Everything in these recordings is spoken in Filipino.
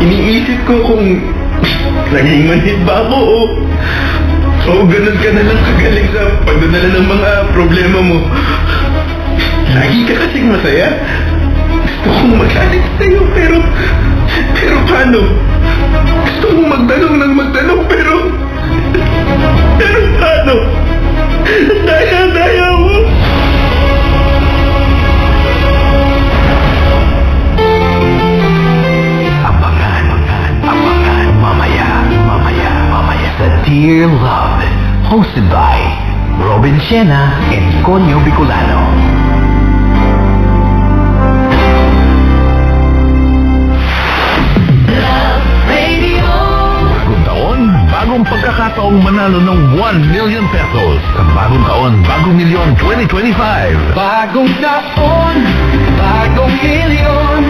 iniisip ko kung naging manhid ba ako o ganun ka na lang kagaling sa pagdadala ng mga problema mo. Lagi ka kasing masaya. Gusto kong magalit sa'yo pero paano? Gusto kong magtanong pero paano? Daya mo. Abangan mamaya sa Dear Love, hosted by Robin Siena and Conyo Bicolano. Bagong pagkakataong manalo ng 1 million pesos. Sa bagong taon, bagong milyon 2025. Bagong taon, bagong milyon.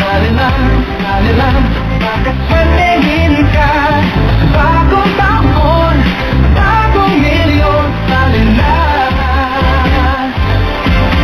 Sali lang, makasweltehin ka. Bagong taon, bagong milyon. Sali lang.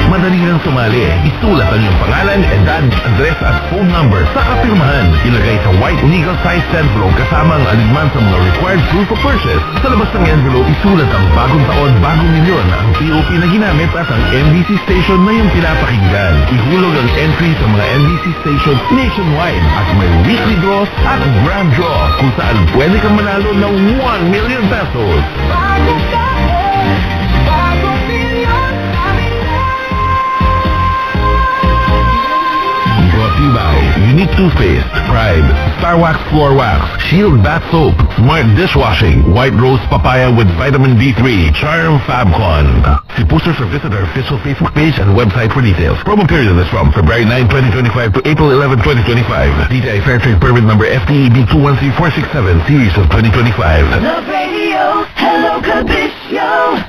Madali lang sumali. Isulat ang iyong pangalan, edad, address at phone number sa kapirmahan. Ilagay sa white legal size envelope kasama ang aligman sa mga required proof of purchase. Sa labas ng envelope, isulat ang bagong taon, bagong milyon, ang POP na ginamit at ang MBC station na iyong pinapakinggan. Ihulog ang entry sa mga MBC stations nationwide at may weekly draws at grand draw kung saan pwede kang manalo ng 1 million pesos. Bagong taon, bagong milyon. Brought to you by Unique Toothpaste, Pride, Star Wax Floor Wax, Shield Bath Soap, Smart Dishwashing, White Rose Papaya with Vitamin D3, Charm Fabcon. See posters or visit our official Facebook page and website for details. Promo period is from February 9, 2025 to April 11, 2025. DTI Fair Trade Permit number FTEB 213467, series of 2025. Love Radio, hello Kabisyo.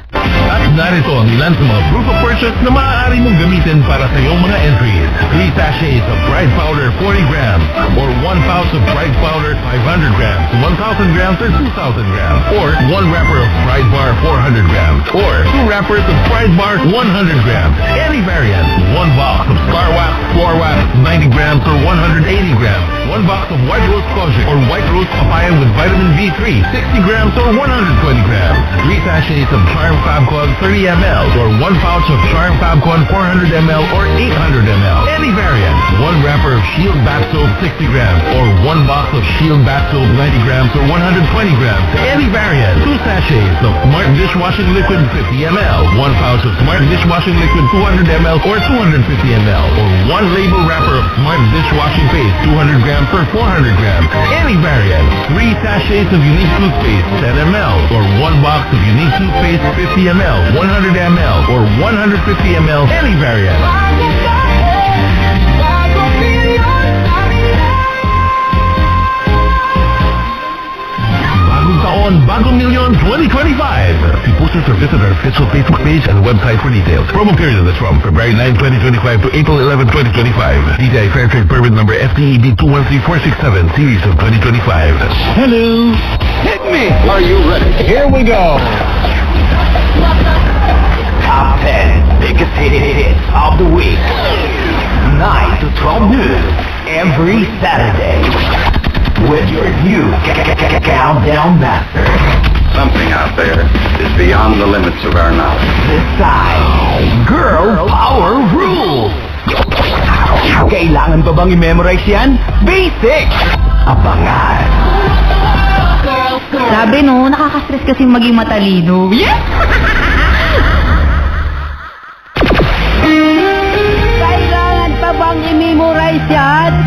At narito ang ilan sa mga proof of purchase na maaari mong gamitin para sa iyong mga entries. 3 sachets of Pride Powder 40 grams or 1 pouch of Pride Powder 500 grams, 1,000 grams or 2,000 grams, or 1 wrapper of Pride Bar 400 grams, or 2 wrappers of Pride Bar 100 grams. Any variant. 1 box of Star Wax Floor Wax 90 grams or 180 grams. 1 box of White Rose Kojic or White Rose Papaya with Vitamin B3 60 grams or 120 grams. 3 sachets of Charm Fabcon 30 ml or 1 pouch of Charm Fabcon 400 ml or 800 ml. Any variant. 1 wrapper of Shield Bath Soap 60 grams or 1 box of Shield Bath Soap 90 grams or 120 grams. Any variant. 2 sachets of Smart Dishwashing Liquid 50 ml. 1 pouch of Smart Dishwashing Liquid 200 ml or 250 ml. Or 1 label wrapper of Smart Dishwashing Paste 200 grams or 400 grams. Any variant. 3 sachets of Unique Toothpaste 10 ml or 1 box of Unique Toothpaste 50 ml, 100 ml or 150 ml. Any variant. Bagong taon, bagong milyon 2025. See posters or visit our official Facebook page and website for details. Promo period is from February 9, 2025 to April 11, 2025. DTI Fair Trade Permit number FTEB 213467, series of 2025. Hello. Hit me. Are you ready? Here we go. Top 10 biggest hits of the week. 9 to 12 noon every Saturday. With your new countdown master. Something out there is beyond the limits of our knowledge. This time, Girl Power Rules. Kailangan ba bang i-memorize yan? Basic! Abangan. Sabi no, nakaka-stress kasi maging matalino. Yes! Kailangan pa bang i-memorize yan?